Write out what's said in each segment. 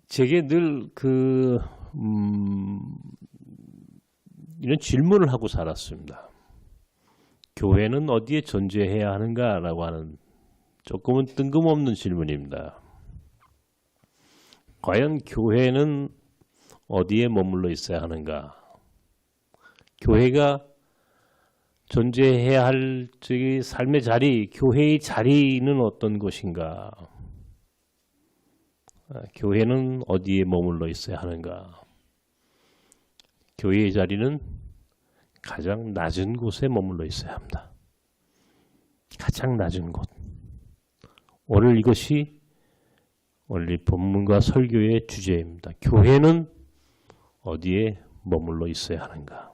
제게 늘 이런 질문을 하고 살았습니다. 교회는 어디에 존재해야 하는가라고 하는 조금은 뜬금없는 질문입니다. 과연 교회는 어디에 머물러 있어야 하는가? 교회가 존재해야 할 저기 삶의 자리, 교회의 자리는 어떤 곳인가? 교회는 어디에 머물러 있어야 하는가? 교회의 자리는 가장 낮은 곳에 머물러 있어야 합니다. 가장 낮은 곳. 오늘 이것이 오늘 이 본문과 설교의 주제입니다. 교회는 어디에 머물러 있어야 하는가?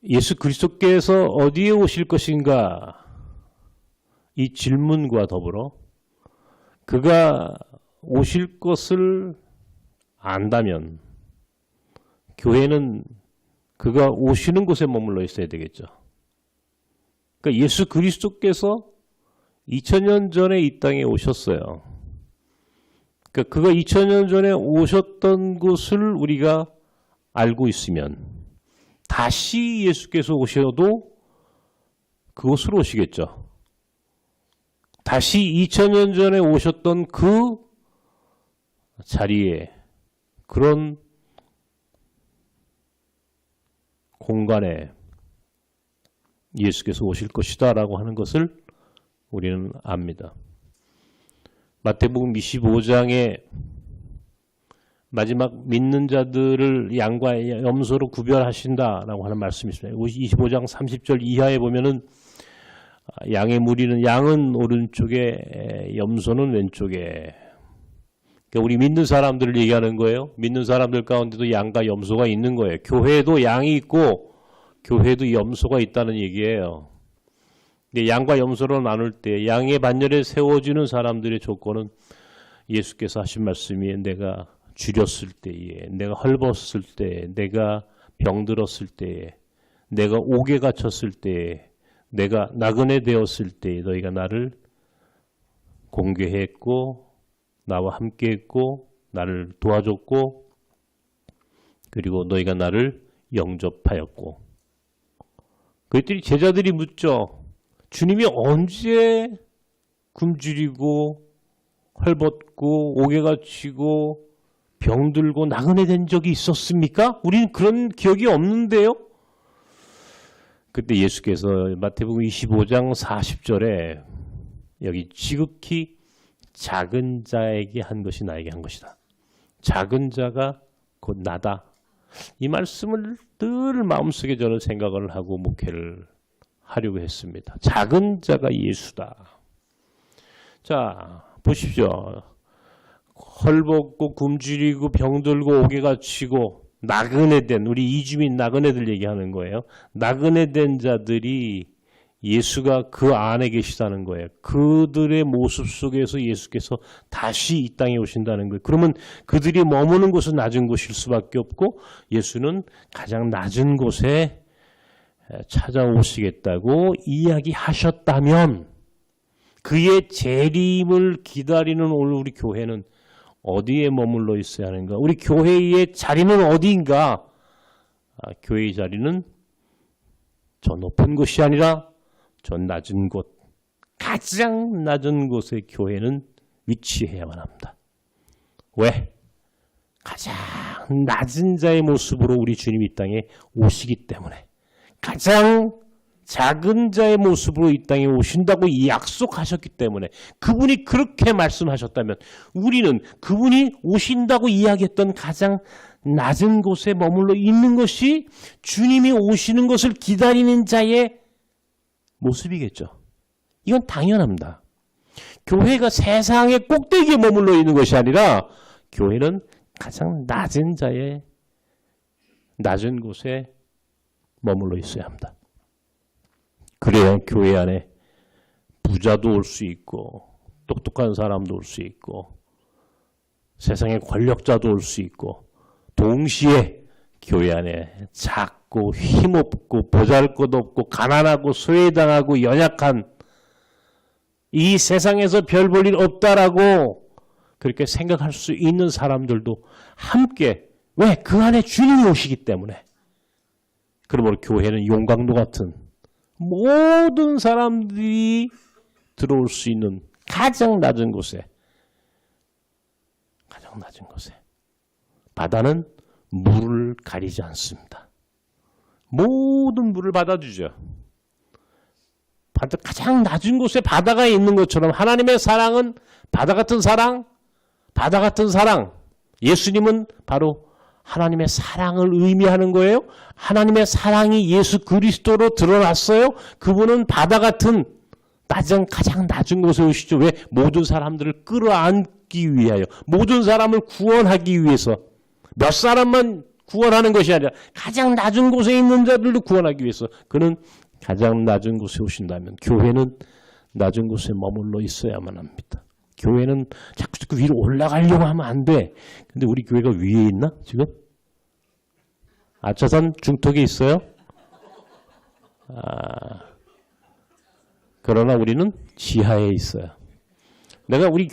예수 그리스도께서 어디에 오실 것인가? 이 질문과 더불어 그가 오실 것을 안다면 교회는 그가 오시는 곳에 머물러 있어야 되겠죠. 그러니까 예수 그리스도께서 2000년 전에 이 땅에 오셨어요. 그러니까 그가 2000년 전에 오셨던 곳을 우리가 알고 있으면 다시 예수께서 오셔도 그곳으로 오시겠죠. 다시 2000년 전에 오셨던 그 자리에 그런 공간에 예수께서 오실 것이다 라고 하는 것을 우리는 압니다. 마태복음 25장에 마지막 믿는 자들을 양과 염소로 구별하신다라고 하는 말씀이 있습니다. 25장 30절 이하에 보면은 양의 무리는 양은 오른쪽에 염소는 왼쪽에. 그러니까 우리 믿는 사람들을 얘기하는 거예요. 믿는 사람들 가운데도 양과 염소가 있는 거예요. 교회도 양이 있고 교회도 염소가 있다는 얘기예요. 근데 양과 염소로 나눌 때 양의 반열에 세워지는 사람들의 조건은 예수께서 하신 말씀이 내가 줄였을 때에, 내가 헐벗을 때에, 내가 병들었을 때에, 내가 옥에 갇혔을 때에, 내가 나그네 되었을 때에 너희가 나를 공개했고 나와 함께했고 나를 도와줬고 그리고 너희가 나를 영접하였고. 그랬더니 제자들이 묻죠. 주님이 언제 굶주리고 헐벗고 옥에 갇히고 병들고 나그네 된 적이 있었습니까? 우리는 그런 기억이 없는데요. 그때 예수께서 마태복음 25장 40절에 여기 지극히 작은 자에게 한 것이 나에게 한 것이다. 작은 자가 곧 나다. 이 말씀을 늘 마음속에 저는 생각을 하고 목회를 하려고 했습니다. 작은 자가 예수다. 자, 보십시오. 헐벗고 굶주리고 병들고 옥에 갇히고 나그네 된 우리 이주민 나그네들 얘기하는 거예요. 나그네 된 자들이 예수가 그 안에 계시다는 거예요. 그들의 모습 속에서 예수께서 다시 이 땅에 오신다는 거예요. 그러면 그들이 머무는 곳은 낮은 곳일 수밖에 없고 예수는 가장 낮은 곳에 찾아오시겠다고 이야기하셨다면 그의 재림을 기다리는 오늘 우리 교회는 어디에 머물러 있어야 하는가? 우리 교회의 자리는 어디인가? 교회의 자리는 저 높은 곳이 아니라 저 낮은 곳, 가장 낮은 곳에 교회는 위치해야만 합니다. 왜? 가장 낮은 자의 모습으로 우리 주님이 이 땅에 오시기 때문에 가장 작은 자의 모습으로 이 땅에 오신다고 약속하셨기 때문에 그분이 그렇게 말씀하셨다면 우리는 그분이 오신다고 이야기했던 가장 낮은 곳에 머물러 있는 것이 주님이 오시는 것을 기다리는 자의 모습이겠죠. 이건 당연합니다. 교회가 세상의 꼭대기에 머물러 있는 것이 아니라 교회는 가장 낮은 자의 낮은 곳에 머물러 있어야 합니다. 그래야 교회 안에 부자도 올 수 있고 똑똑한 사람도 올 수 있고 세상의 권력자도 올 수 있고 동시에 교회 안에 작고 힘없고 보잘것없고 가난하고 소외당하고 연약한 이 세상에서 별 볼 일 없다라고 그렇게 생각할 수 있는 사람들도 함께 왜? 그 안에 주님이 오시기 때문에. 그러므로 교회는 용광로 같은 모든 사람들이 들어올 수 있는 가장 낮은 곳에 바다는 물을 가리지 않습니다. 모든 물을 받아주죠. 가장 낮은 곳에 바다가 있는 것처럼 하나님의 사랑은 바다 같은 사랑, 예수님은 바로 하나님의 사랑을 의미하는 거예요. 하나님의 사랑이 예수 그리스도로 드러났어요. 그분은 바다 같은 가장 낮은 곳에 오시죠. 왜? 모든 사람들을 끌어안기 위하여, 모든 사람을 구원하기 위해서, 몇 사람만 구원하는 것이 아니라 가장 낮은 곳에 있는 자들도 구원하기 위해서 그는 가장 낮은 곳에 오신다면 교회는 낮은 곳에 머물러 있어야만 합니다. 교회는 자꾸 위로 올라가려고 하면 안 돼. 근데 우리 교회가 위에 있나 지금? 아차산 중턱에 있어요? 그러나 우리는 지하에 있어요. 내가 우리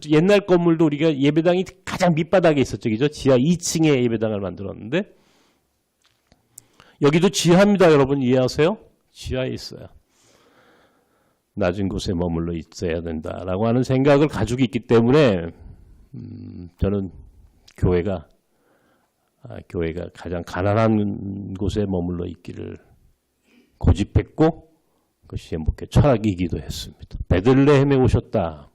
옛날 건물도 우리가 예배당이 가장 밑바닥에 있었죠. 그죠? 지하 2층에 예배당을 만들었는데 여기도 지하입니다. 여러분 이해하세요? 지하에 있어요. 낮은 곳에 머물러 있어야 된다라고 하는 생각을 가지고 있기 때문에 저는 교회가 가장 가난한 곳에 머물러 있기를 고집했고 그것이 행복의 철학이기도 했습니다. 베들레헴에 오셨다.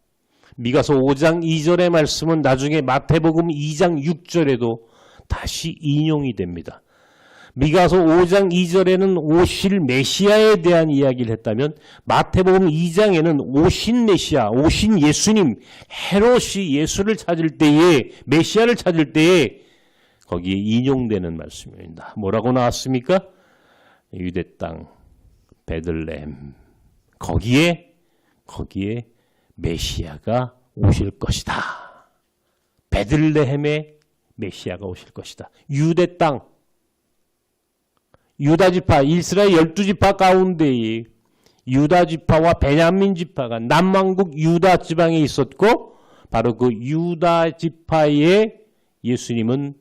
미가서 5장 2절의 말씀은 나중에 마태복음 2장 6절에도 다시 인용이 됩니다. 미가서 5장 2절에는 오실 메시아에 대한 이야기를 했다면 마태복음 2장에는 오신 메시아, 오신 예수님, 헤롯이 예수를 찾을 때에 메시아를 찾을 때에 거기에 인용되는 말씀입니다. 뭐라고 나왔습니까? 유대 땅 베들레헴 거기에 메시아가 오실 것이다. 베들레헴에 메시아가 오실 것이다. 유대 땅 유다지파 이스라엘 12지파 가운데에 유다지파와 베냐민 지파가 남왕국 유다 지방에 있었고 바로 그 유다지파에 예수님은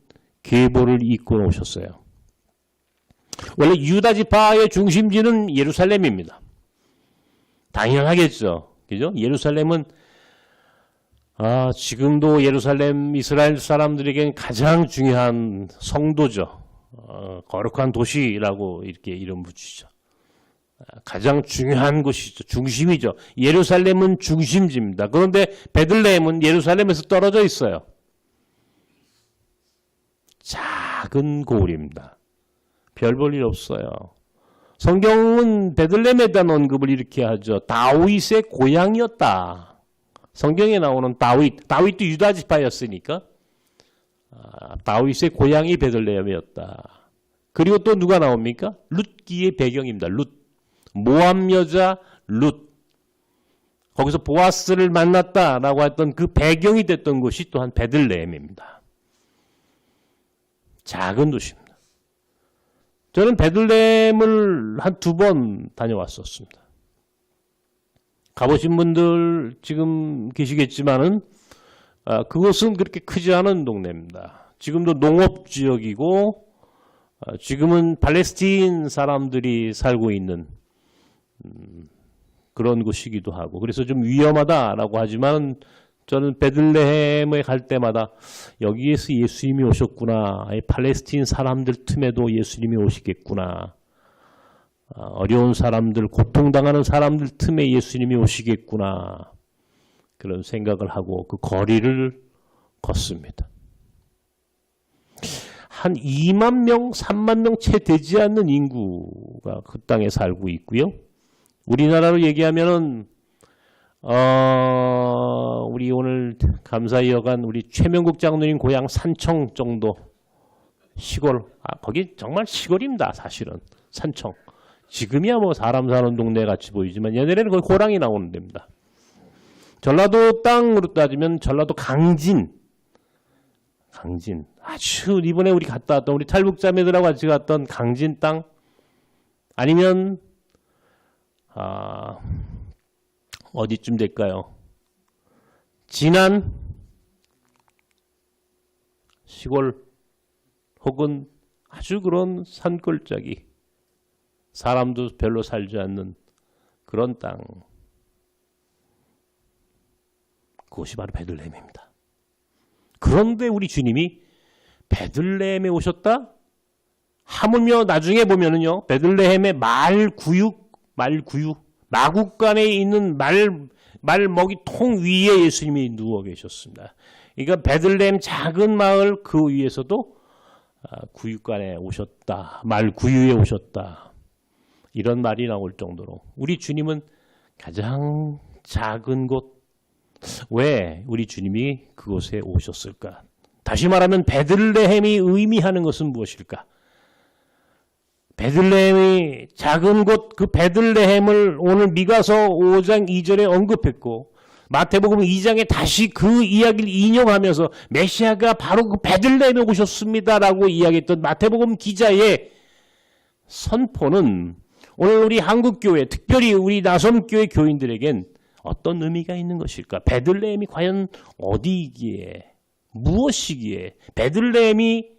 계보를 이끌어 오셨어요. 원래 유다지파의 중심지는 예루살렘입니다. 당연하겠죠. 그죠? 예루살렘은 지금도 예루살렘 이스라엘 사람들에게는 가장 중요한 성도죠. 거룩한 도시라고 이렇게 이름 붙이죠. 가장 중요한 곳이죠. 중심이죠. 예루살렘은 중심지입니다. 그런데 베들레헴은 예루살렘에서 떨어져 있어요. 작은 고을입니다. 별 볼 일 없어요. 성경은 베들레헴에 대한 언급을 이렇게 하죠. 다윗의 고향이었다. 성경에 나오는 다윗도 유다 지파였으니까 다윗의 고향이 베들레헴이었다. 그리고 또 누가 나옵니까? 룻기의 배경입니다. 모압 여자 룻. 거기서 보아스를 만났다라고 했던 그 배경이 됐던 곳이 또한 베들레헴입니다. 작은 도시입니다. 저는 베들레헴을 한 2번 다녀왔었습니다. 가보신 분들 지금 계시겠지만은 그것은 그렇게 크지 않은 동네입니다. 지금도 농업지역이고 지금은 팔레스틴 사람들이 살고 있는 그런 곳이기도 하고 그래서 좀 위험하다라고 하지만 저는 베들레헴에 갈 때마다 여기에서 예수님이 오셨구나. 팔레스틴 사람들 틈에도 예수님이 오시겠구나. 어려운 사람들, 고통당하는 사람들 틈에 예수님이 오시겠구나. 그런 생각을 하고 그 거리를 걷습니다. 한 2만 명, 3만 명 채 되지 않는 인구가 그 땅에 살고 있고요. 우리나라로 얘기하면은 우리 오늘 감사히 여간 우리 최명국 장로님 고향 산청 정도 시골, 거기 정말 시골입니다. 사실은 산청. 지금이야 뭐 사람 사는 동네 같이 보이지만 옛날에는 거기 호랑이 나오는 데입니다. 전라도 땅으로 따지면 전라도 강진 아주 이번에 우리 갔다 왔던 우리 탈북자매들하고 같이 갔던 강진 땅 아니면 어디쯤 될까요? 진안 시골 혹은 아주 그런 산골짜기 사람도 별로 살지 않는 그런 땅 그것이 바로 베들레헴입니다. 그런데 우리 주님이 베들레헴에 오셨다? 하물며 나중에 보면은요. 베들레헴의 마국간에 있는 말먹이 통 위에 예수님이 누워 계셨습니다. 그러니까 베들레헴 작은 마을 그 위에서도 구육간에 오셨다. 말구유에 오셨다. 이런 말이 나올 정도로 우리 주님은 가장 작은 곳 왜 우리 주님이 그곳에 오셨을까? 다시 말하면 베들레헴이 의미하는 것은 무엇일까? 베들레헴이 작은 곳 그 베들레헴을 오늘 미가서 5장 2절에 언급했고 마태복음 2장에 다시 그 이야기를 인용하면서 메시아가 바로 그 베들레헴에 오셨습니다라고 이야기했던 마태복음 기자의 선포는 오늘 우리 한국교회 특별히 우리 나섬교회 교인들에겐 어떤 의미가 있는 것일까? 베들레헴이 과연 어디이기에 무엇이기에 베들레헴이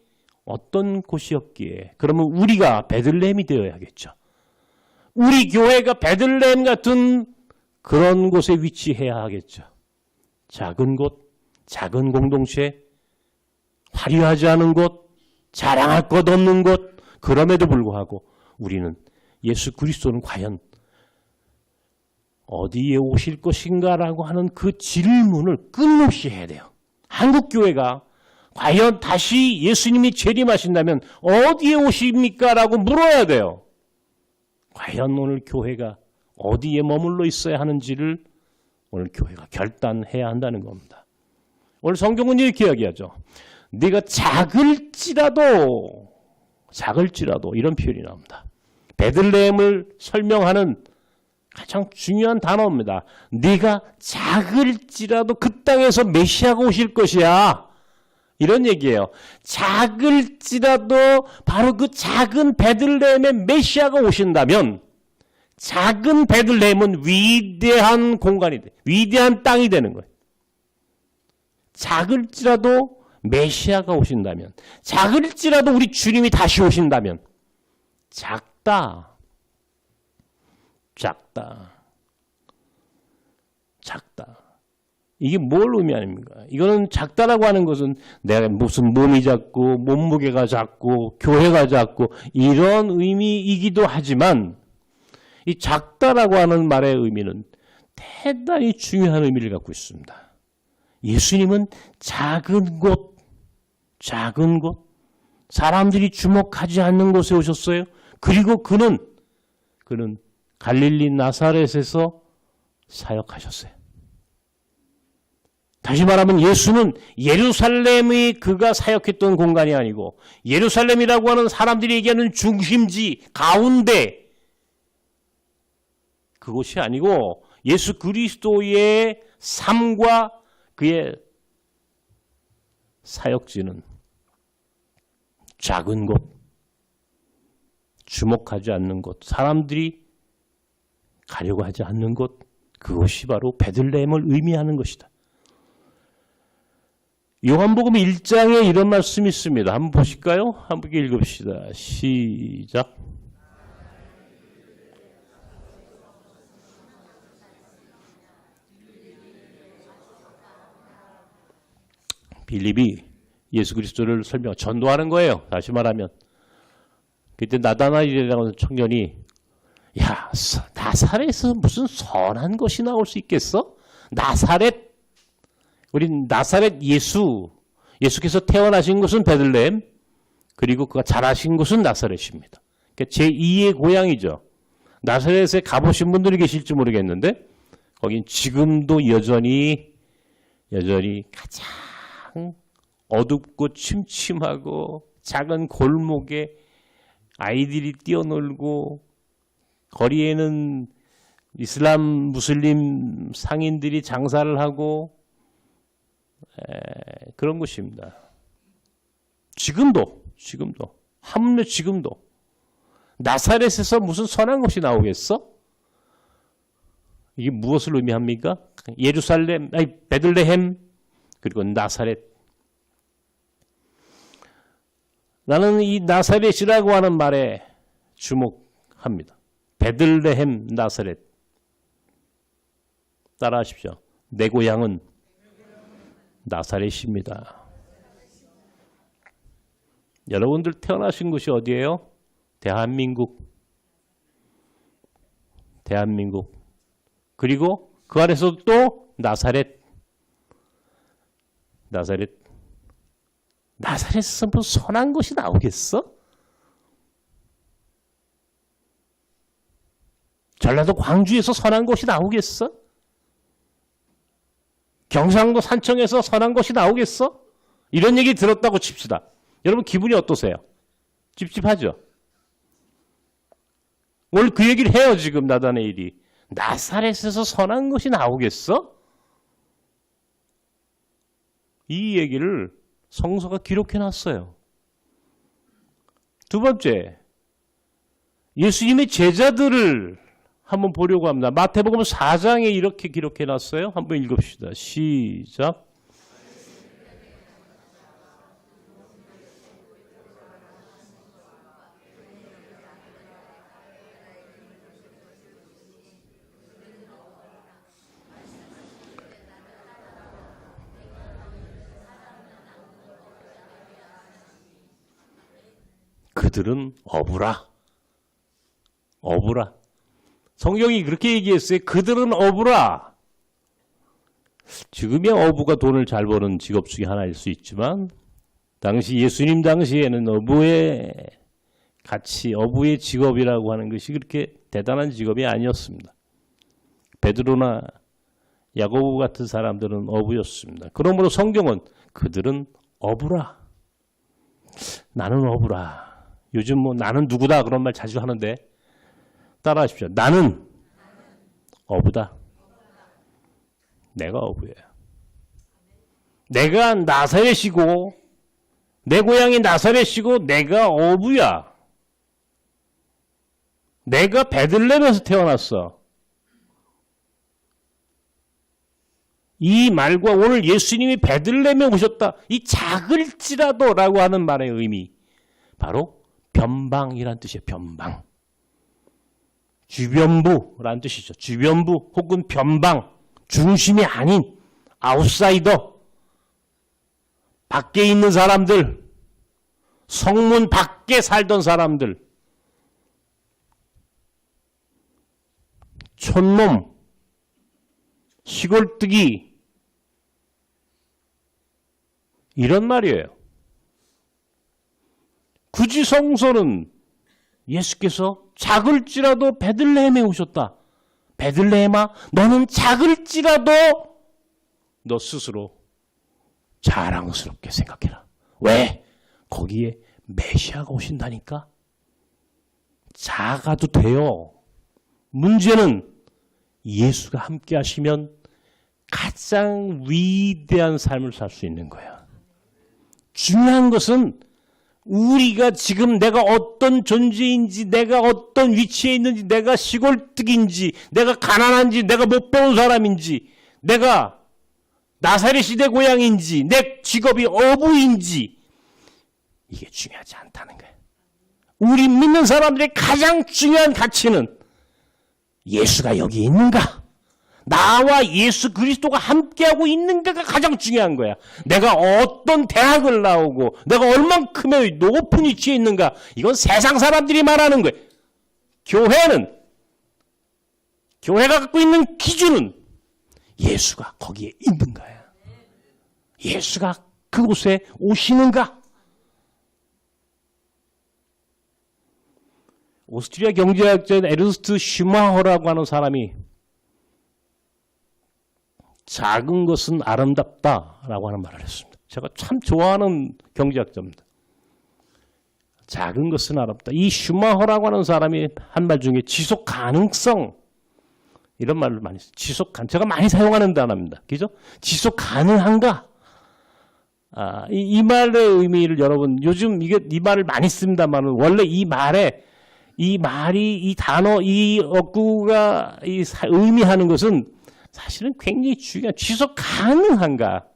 어떤 곳이었기에 그러면 우리가 베들레헴이 되어야겠죠. 우리 교회가 베들레헴 같은 그런 곳에 위치해야 하겠죠. 작은 곳, 작은 공동체, 화려하지 않은 곳, 자랑할 것 없는 곳 그럼에도 불구하고 우리는 예수 그리스도는 과연 어디에 오실 것인가라고 하는 그 질문을 끊임없이 해야 돼요. 한국교회가 과연 다시 예수님이 재림하신다면 어디에 오십니까? 라고 물어야 돼요. 과연 오늘 교회가 어디에 머물러 있어야 하는지를 오늘 교회가 결단해야 한다는 겁니다. 오늘 성경은 이렇게 이야기하죠. 네가 작을지라도 이런 표현이 나옵니다. 베들레헴을 설명하는 가장 중요한 단어입니다. 네가 작을지라도 그 땅에서 메시아가 오실 것이야. 이런 얘기예요. 작을지라도 바로 그 작은 베들레헴에 메시아가 오신다면 작은 베들레헴은 위대한 공간이 돼. 위대한 땅이 되는 거예요. 작을지라도 메시아가 오신다면 작을지라도 우리 주님이 다시 오신다면 작다. 이게 뭘 의미합니까? 이거는 작다라고 하는 것은 내가 무슨 몸이 작고 몸무게가 작고 교회가 작고 이런 의미이기도 하지만 이 작다라고 하는 말의 의미는 대단히 중요한 의미를 갖고 있습니다. 예수님은 작은 곳, 사람들이 주목하지 않는 곳에 오셨어요. 그리고 그는 갈릴리 나사렛에서 사역하셨어요. 다시 말하면 예수는 예루살렘이 그가 사역했던 공간이 아니고 예루살렘이라고 하는 사람들이 얘기하는 중심지 가운데 그곳이 아니고 예수 그리스도의 삶과 그의 사역지는 작은 곳, 주목하지 않는 곳, 사람들이 가려고 하지 않는 곳, 그것이 바로 베들레헴을 의미하는 것이다. 요한복음 1장에 이런 말씀이 있습니다. 한번 보실까요? 함께 읽읍시다. 시작. 빌립이 예수 그리스도를 전도하는 거예요. 다시 말하면. 그때 나다나엘이라는 청년이 야, 나사렛에서 무슨 선한 것이 나올 수 있겠어? 우리 나사렛 예수께서 태어나신 곳은 베들레헴, 그리고 그가 자라신 곳은 나사렛입니다. 그러니까 제2의 고향이죠. 나사렛에 가보신 분들이 계실지 모르겠는데 거긴 지금도 여전히 가장 어둡고 침침하고 작은 골목에 아이들이 뛰어놀고 거리에는 이슬람 무슬림 상인들이 장사를 하고 그런 곳입니다. 지금도 하물며 지금도 나사렛에서 무슨 선한 것이 나오겠어? 이게 무엇을 의미합니까? 예루살렘, 아니 베들레헴, 그리고 나사렛. 나는 이 나사렛이라고 하는 말에 주목합니다. 베들레헴, 나사렛. 따라하십시오. 내 고향은 나사렛입니다. 여러분들 태어나신 곳이 어디예요? 대한민국. 그리고 그 안에서도 또 나사렛에서 무슨 선한 것이 나오겠어? 전라도 광주에서 선한 것이 나오겠어? 경상도 산청에서 선한 것이 나오겠어? 이런 얘기 들었다고 칩시다. 여러분 기분이 어떠세요? 찝찝하죠? 오늘 그 얘기를 해요. 지금 나다네일이. 나사렛에서 선한 것이 나오겠어? 이 얘기를 성서가 기록해놨어요. 두 번째, 예수님의 제자들을 한번 보려고 합니다. 마태복음 4장에 이렇게 기록해놨어요. 한번 읽읍시다. 시작. 그들은 어부라. 성경이 그렇게 얘기했어요. 그들은 어부라. 지금의 어부가 돈을 잘 버는 직업 중에 하나일 수 있지만 당시 예수님 당시에는 어부의 가치, 어부의 직업이라고 하는 것이 그렇게 대단한 직업이 아니었습니다. 베드로나 야고보 같은 사람들은 어부였습니다. 그러므로 성경은 그들은 어부라. 나는 어부라. 요즘 뭐 나는 누구다 그런 말 자주 하는데 따라하십시오. 나는 어부다. 내가 어부예요. 내가 나사렛이고 내 고향이 나사렛이고 내가 어부야. 내가 베들레헴에서 태어났어. 이 말과 오늘 예수님이 베들레헴에 오셨다. 이 작을지라도라고 하는 말의 의미. 바로 변방이란 뜻이에요. 변방. 주변부라는 뜻이죠. 주변부 혹은 변방. 중심이 아닌 아웃사이더. 밖에 있는 사람들. 성문 밖에 살던 사람들. 촌놈. 시골뜨기. 이런 말이에요. 굳이 성서는 예수께서 작을지라도 베들레헴에 오셨다. 베들레헴아, 너는 작을지라도 너 스스로 자랑스럽게 생각해라. 왜? 거기에 메시아가 오신다니까. 작아도 돼요. 문제는 예수가 함께 하시면 가장 위대한 삶을 살 수 있는 거야. 중요한 것은 우리가 지금 내가 어떤 존재인지, 내가 어떤 위치에 있는지, 내가 시골뜨기인지, 내가 가난한지, 내가 못 배운 사람인지, 내가 나사렛 시대 고향인지, 내 직업이 어부인지, 이게 중요하지 않다는 거예요. 우리 믿는 사람들의 가장 중요한 가치는 예수가 여기 있는가? 나와 예수 그리스도가 함께하고 있는가가 가장 중요한 거야. 내가 어떤 대학을 나오고 내가 얼만큼의 높은 위치에 있는가, 이건 세상 사람들이 말하는 거예요. 교회가 갖고 있는 기준은 예수가 거기에 있는가야. 예수가 그곳에 오시는가. 오스트리아 경제학자인 에르스트 슈마허라고 하는 사람이 작은 것은 아름답다라고 하는 말을 했습니다. 제가 참 좋아하는 경제학자입니다. 작은 것은 아름답다. 이 슈마허라고 하는 사람이 한 말 중에 지속 가능성, 이런 말을 많이 써요. 제가 많이 사용하는 단어입니다. 그죠? 지속 가능한가? 이 말의 의미를 여러분 요즘 이 말을 많이 씁니다만 원래 이 말이 이 단어 이 어구가 의미하는 것은 사실은 굉장히 중요한 지속 가능한가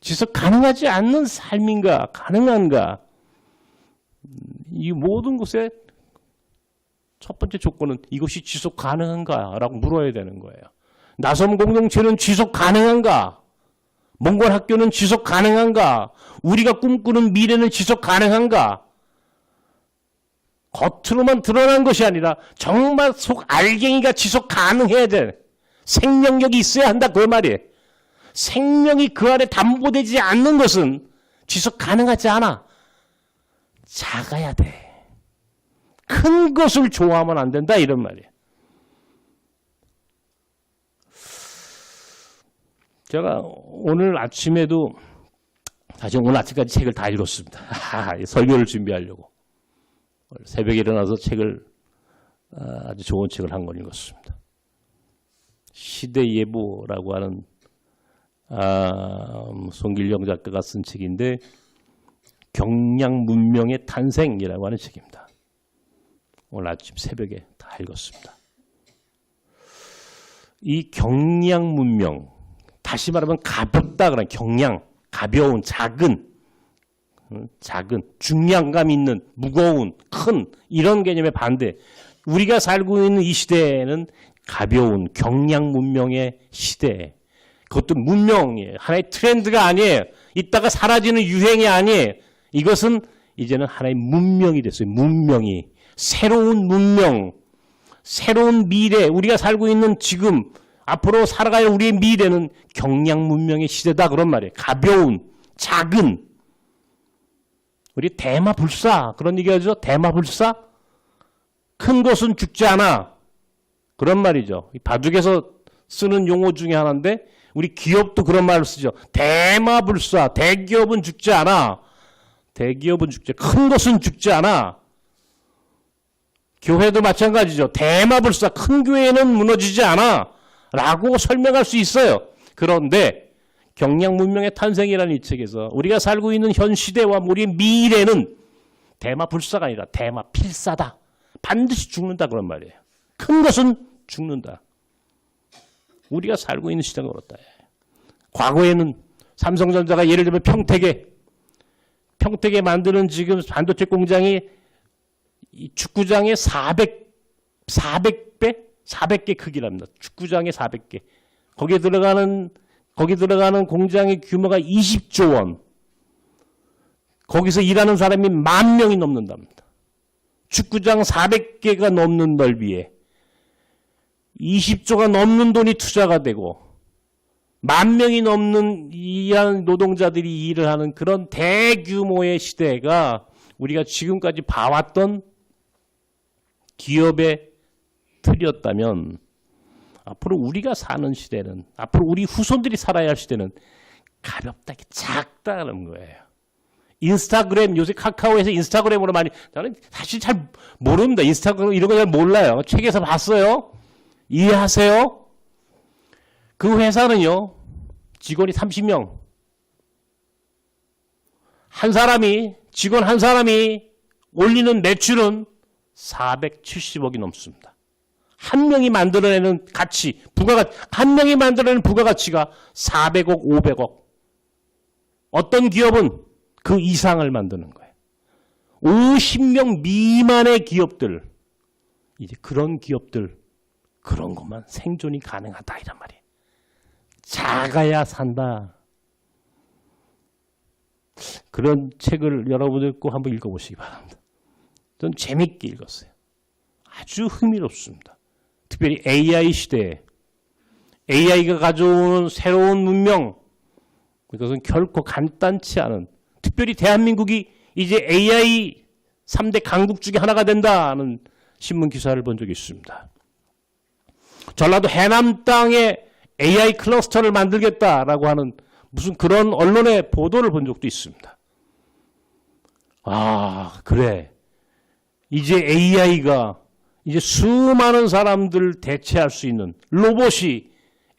지속 가능하지 않는 삶인가 가능한가 이 모든 것의 첫 번째 조건은 이것이 지속 가능한가라고 물어야 되는 거예요. 나섬 공동체는 지속 가능한가? 몽골 학교는 지속 가능한가? 우리가 꿈꾸는 미래는 지속 가능한가? 겉으로만 드러난 것이 아니라 정말 속 알갱이가 지속 가능해야 돼. 생명력이 있어야 한다 그 말이에요. 생명이 그 안에 담보되지 않는 것은 지속 가능하지 않아. 작아야 돼. 큰 것을 좋아하면 안 된다 이런 말이에요. 제가 오늘 아침에도 사실 오늘 아침까지 책을 다 읽었습니다. 설교를 준비하려고 새벽에 일어나서 책을 아주 좋은 책을 한 권 읽었습니다. 시대예보라고 하는 송길영 작가가 쓴 책인데 경량 문명의 탄생이라고 하는 책입니다. 오늘 아침 새벽에 다 읽었습니다. 이 경량 문명, 다시 말하면 가볍다 그런 경량, 가벼운, 작은, 중량감 있는, 무거운, 큰 이런 개념의 반대. 우리가 살고 있는 이 시대에는 가벼운 경량 문명의 시대. 그것도 문명이에요. 하나의 트렌드가 아니에요. 이따가 사라지는 유행이 아니에요. 이것은 이제는 하나의 문명이 됐어요. 문명이. 새로운 문명, 새로운 미래, 우리가 살고 있는 지금, 앞으로 살아갈 우리의 미래는 경량 문명의 시대다 그런 말이에요. 가벼운, 작은. 우리 대마불사 그런 얘기하죠. 대마불사. 큰 것은 죽지 않아. 그런 말이죠. 바둑에서 쓰는 용어 중에 하나인데 우리 기업도 그런 말을 쓰죠. 대마불사. 대기업은 죽지 않아. 대기업은 죽지 않아. 큰 것은 죽지 않아. 교회도 마찬가지죠. 대마불사. 큰 교회는 무너지지 않아. 라고 설명할 수 있어요. 그런데 경량 문명의 탄생이라는 이 책에서 우리가 살고 있는 현 시대와 우리의 미래는 대마불사가 아니라 대마필사다. 반드시 죽는다 그런 말이에요. 큰 것은 죽는다. 우리가 살고 있는 시대가 그렇다. 과거에는 삼성전자가 예를 들면 평택에 만드는 지금 반도체 공장이 축구장의 400개 크기랍니다. 축구장의 400개. 거기에 들어가는 공장의 규모가 20조 원. 거기서 일하는 사람이 10,000명이 넘는답니다. 축구장 400개가 넘는 넓이에 20조가 넘는 돈이 투자가 되고 10,000명이 넘는 일하는 노동자들이 일을 하는 그런 대규모의 시대가 우리가 지금까지 봐왔던 기업의 틀이었다면 앞으로 우리가 사는 시대는 앞으로 우리 후손들이 살아야 할 시대는 가볍다, 작다는 거예요. 인스타그램 요새 카카오에서 인스타그램으로 많이 저는 사실 잘 모릅니다. 인스타그램 이런 거 잘 몰라요. 책에서 봤어요. 이해하세요? 그 회사는요. 직원이 30명. 직원 한 사람이 올리는 매출은 470억이 넘습니다. 한 명이 만들어내는 가치, 한 명이 만들어내는 부가가치가 400억, 500억. 어떤 기업은 그 이상을 만드는 거예요. 50명 미만의 기업들, 이제 그런 기업들, 그런 것만 생존이 가능하다 이란 말이에요. 작아야 산다. 그런 책을 여러분들 꼭 한번 읽어보시기 바랍니다. 전 재밌게 읽었어요. 아주 흥미롭습니다. 특별히 AI 시대에 AI가 가져오는 새로운 문명, 이것은 결코 간단치 않은, 특별히 대한민국이 이제 AI 3대 강국 중에 하나가 된다는 신문 기사를 본 적이 있습니다. 전라도 해남 땅에 AI 클러스터를 만들겠다라고 하는 무슨 그런 언론의 보도를 본 적도 있습니다. 아, 그래. 이제 AI가 이제 수많은 사람들 대체할 수 있는 로봇이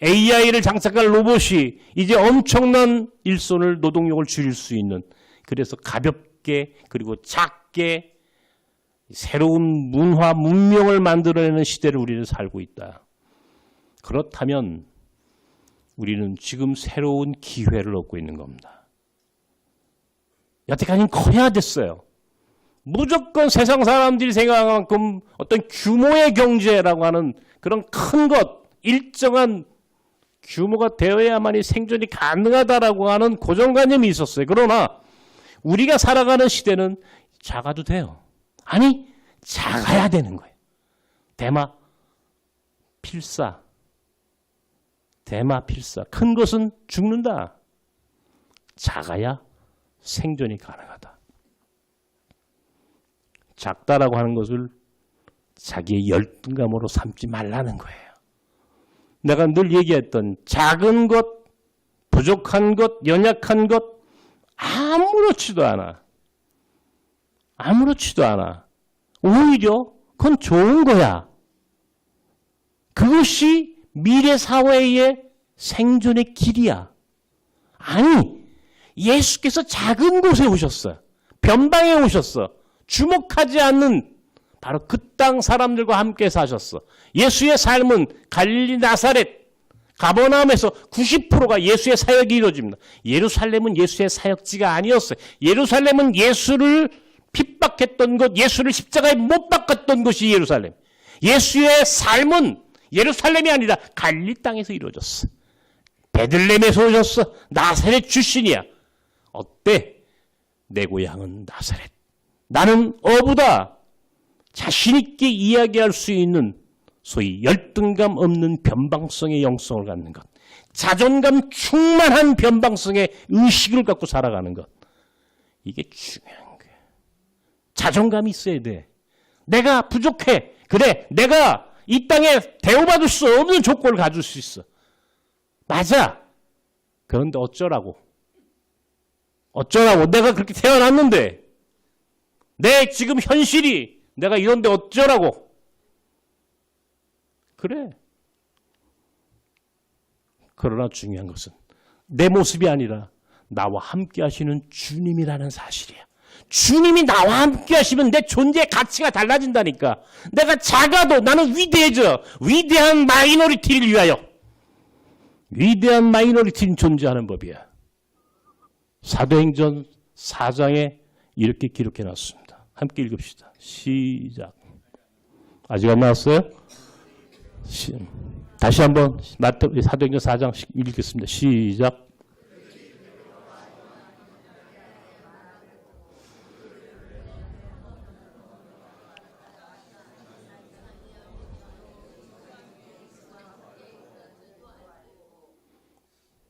AI를 장착할 로봇이 이제 엄청난 일손을 노동력을 줄일 수 있는, 그래서 가볍게 그리고 작게 새로운 문화, 문명을 만들어내는 시대를 우리는 살고 있다. 그렇다면 우리는 지금 새로운 기회를 얻고 있는 겁니다. 여태까지는 커야 됐어요. 무조건 세상 사람들이 생각한 만큼 어떤 규모의 경제라고 하는 그런 큰 것, 일정한 규모가 되어야만이 생존이 가능하다라고 하는 고정관념이 있었어요. 그러나 우리가 살아가는 시대는 작아도 돼요. 아니, 작아야 되는 거예요. 대마 필사. 큰 것은 죽는다. 작아야 생존이 가능하다. 작다라고 하는 것을 자기의 열등감으로 삼지 말라는 거예요. 내가 늘 얘기했던 작은 것, 부족한 것, 연약한 것 아무렇지도 않아. 아무렇지도 않아. 오히려 그건 좋은 거야. 그것이 미래 사회의 생존의 길이야. 아니, 예수께서 작은 곳에 오셨어. 변방에 오셨어. 주목하지 않는 바로 그 땅 사람들과 함께 사셨어. 예수의 삶은 갈릴리 나사렛, 가버나움에서 90%가 예수의 사역이 이루어집니다. 예루살렘은 예수의 사역지가 아니었어요. 예루살렘은 예수를 핍박했던 것, 예수를 십자가에 못 박았던 것이 예루살렘. 예수의 삶은 예루살렘이 아니라 갈릴리 땅에서 이루어졌어. 베들레헴에서 오셨어. 나사렛 출신이야. 어때? 내 고향은 나사렛. 나는 어부다. 자신 있게 이야기할 수 있는 소위 열등감 없는 변방성의 영성을 갖는 것. 자존감 충만한 변방성의 의식을 갖고 살아가는 것. 이게 중요한 거예요. 자존감이 있어야 돼. 내가 부족해. 그래, 내가 이 땅에 대우받을 수 없는 조건을 가질 수 있어. 맞아. 그런데 어쩌라고. 내가 그렇게 태어났는데 내 지금 현실이 내가 이런데 어쩌라고. 그래. 그러나 중요한 것은 내 모습이 아니라 나와 함께 하시는 주님이라는 사실이야. 주님이 나와 함께 하시면 내 존재의 가치가 달라진다니까. 내가 작아도 나는 위대해져. 위대한 마이너리티를 위하여. 위대한 마이너리티는 존재하는 법이야. 사도행전 4장에 이렇게 기록해놨습니다. 함께 읽읍시다. 시작. 아직 안 나왔어요? 다시 한번 사도행전 4장 읽겠습니다. 시작.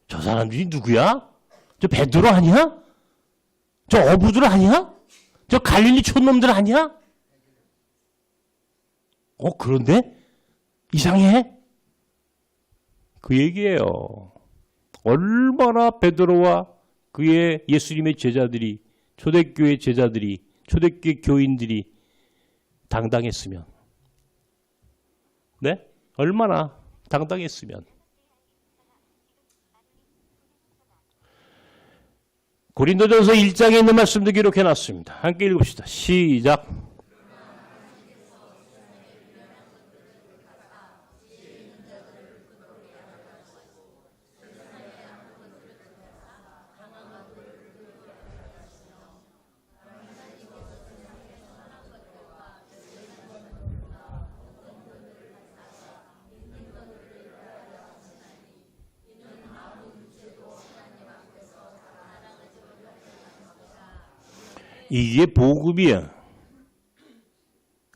저 사람들이 누구야? 저 베드로 아니야? 저 어부들 아니야? 저 갈릴리 촌놈들 아니야? 그런데 이상해? 그 얘기예요. 얼마나 베드로와 그의 예수님의 제자들이, 초대교회 제자들이, 초대교회 교인들이 당당했으면, 네? 얼마나 당당했으면. 고린도전서 1장에 있는 말씀도 기록해놨습니다. 함께 읽읍시다. 시작. 이게 복음이야.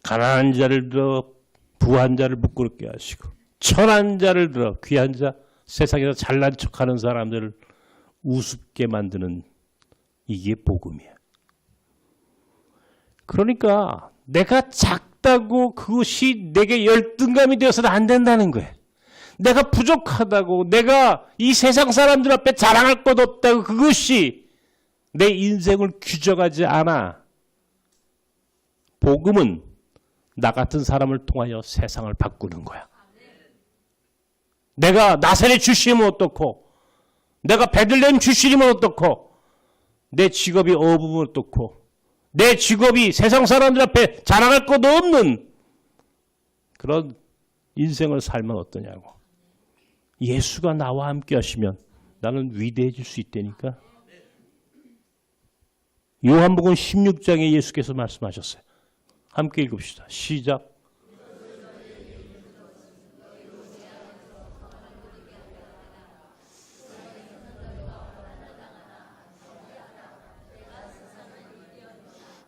가난한 자를 들어 부한 자를 부끄럽게 하시고, 천한 자를 들어 귀한 자, 세상에서 잘난 척하는 사람들을 우습게 만드는, 이게 복음이야. 그러니까 내가 작다고 그것이 내게 열등감이 되어서는 안 된다는 거예요. 내가 부족하다고, 내가 이 세상 사람들 앞에 자랑할 것 없다고 그것이 내 인생을 규정하지 않아. 복음은 나 같은 사람을 통하여 세상을 바꾸는 거야. 내가 나사렛 출신이면 어떻고, 내가 베들레헴 출신이면 어떻고, 내 직업이 어부면 어떻고, 내 직업이 세상 사람들 앞에 자랑할 것도 없는 그런 인생을 살면 어떠냐고. 예수가 나와 함께 하시면 나는 위대해질 수 있다니까. 요한복음 16장에 예수께서 말씀하셨어요. 함께 읽읍시다. 시작.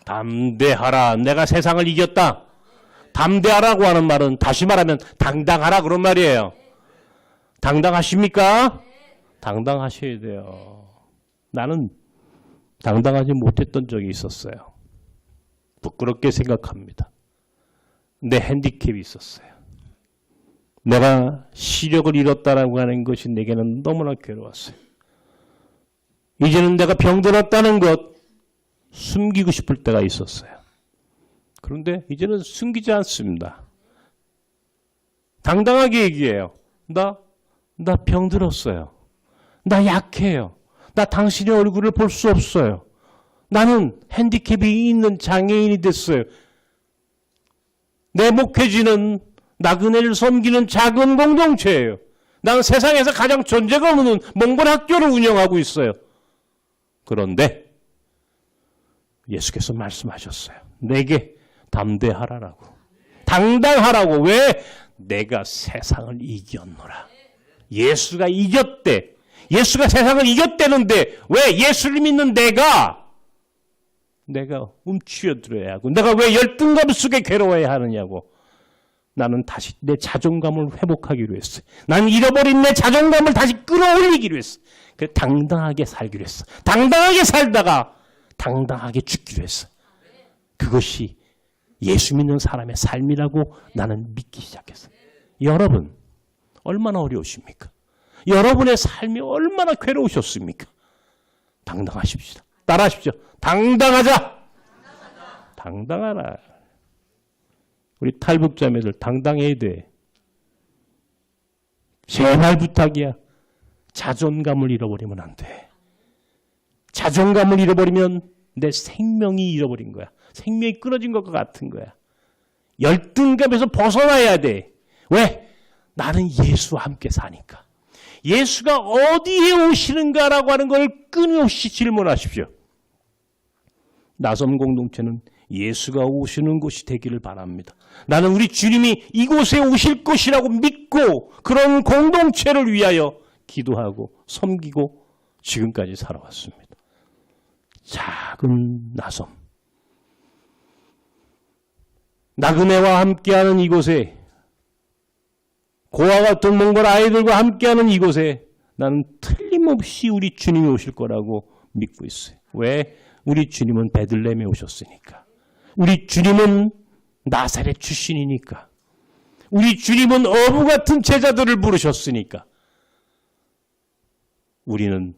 담대하라. 내가 세상을 이겼다. 담대하라고 하는 말은 다시 말하면 당당하라 그런 말이에요. 당당하십니까? 당당하셔야 돼요. 나는 당당하지 못했던 적이 있었어요. 부끄럽게 생각합니다. 내 핸디캡이 있었어요. 내가 시력을 잃었다라고 하는 것이 내게는 너무나 괴로웠어요. 이제는 내가 병들었다는 것 숨기고 싶을 때가 있었어요. 그런데 이제는 숨기지 않습니다. 당당하게 얘기해요. 나 병들었어요. 나 약해요. 나 당신의 얼굴을 볼 수 없어요. 나는 핸디캡이 있는 장애인이 됐어요. 내 목회지는 나그네를 섬기는 작은 공동체예요. 나는 세상에서 가장 존재가 없는 몽골 학교를 운영하고 있어요. 그런데 예수께서 말씀하셨어요. 내게 담대하라라고. 당당하라고. 왜? 내가 세상을 이겼노라. 예수가 이겼대. 예수가 세상을 이겼대는데 왜 예수를 믿는 내가 움츠러들어야 하고 내가 왜 열등감 속에 괴로워야 하느냐고. 나는 다시 내 자존감을 회복하기로 했어요. 나는 잃어버린 내 자존감을 다시 끌어올리기로 했어. 그래서 당당하게 살기로 했어. 당당하게 살다가 당당하게 죽기로 했어. 그것이 예수 믿는 사람의 삶이라고 나는 믿기 시작했어. 여러분 얼마나 어려우십니까? 여러분의 삶이 얼마나 괴로우셨습니까? 당당하십시다. 따라하십시오. 당당하자. 당당하라. 우리 탈북자매들 당당해야 돼. 제발 부탁이야. 자존감을 잃어버리면 안 돼. 자존감을 잃어버리면 내 생명이 잃어버린 거야. 생명이 끊어진 것과 같은 거야. 열등감에서 벗어나야 돼. 왜? 나는 예수와 함께 사니까. 예수가 어디에 오시는가라고 하는 걸 끊임없이 질문하십시오. 나섬 공동체는 예수가 오시는 곳이 되기를 바랍니다. 나는 우리 주님이 이곳에 오실 것이라고 믿고 그런 공동체를 위하여 기도하고 섬기고 지금까지 살아왔습니다. 작은 나섬. 나그네와 함께하는 이곳에 고아 같은 몽골 아이들과 함께하는 이곳에 나는 틀림없이 우리 주님이 오실 거라고 믿고 있어요. 왜? 우리 주님은 베들레헴에 오셨으니까. 우리 주님은 나사렛 출신이니까. 우리 주님은 어부 같은 제자들을 부르셨으니까. 우리는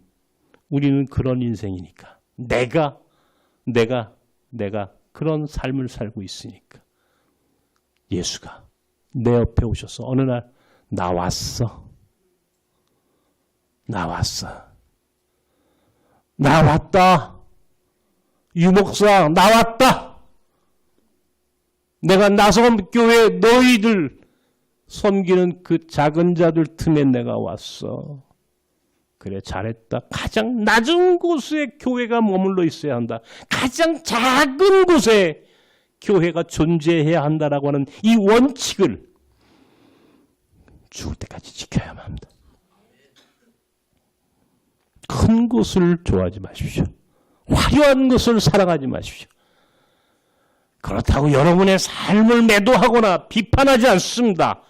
그런 인생이니까. 내가 그런 삶을 살고 있으니까. 예수가 내 옆에 오셔서 어느 날 나왔어. 나왔다. 유목사 나왔다. 내가 나섬교회 너희들 섬기는 그 작은 자들 틈에 내가 왔어. 그래 잘했다. 가장 낮은 곳에 교회가 머물러 있어야 한다. 가장 작은 곳에 교회가 존재해야 한다라고 하는 이 원칙을 죽을 때까지 지켜야만 합니다. 큰 것을 좋아하지 마십시오. 화려한 것을 사랑하지 마십시오. 그렇다고 여러분의 삶을 매도하거나 비판하지 않습니다.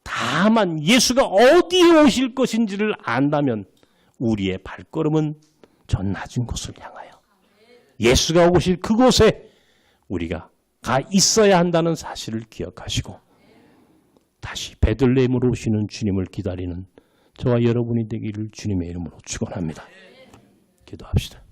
다만 예수가 어디에 오실 것인지를 안다면 우리의 발걸음은 저 낮은 곳을 향하여 예수가 오실 그곳에 우리가 가 있어야 한다는 사실을 기억하시고 다시 베들레헴으로 오시는 주님을 기다리는 저와 여러분이 되기를 주님의 이름으로 축원합니다. 기도합시다.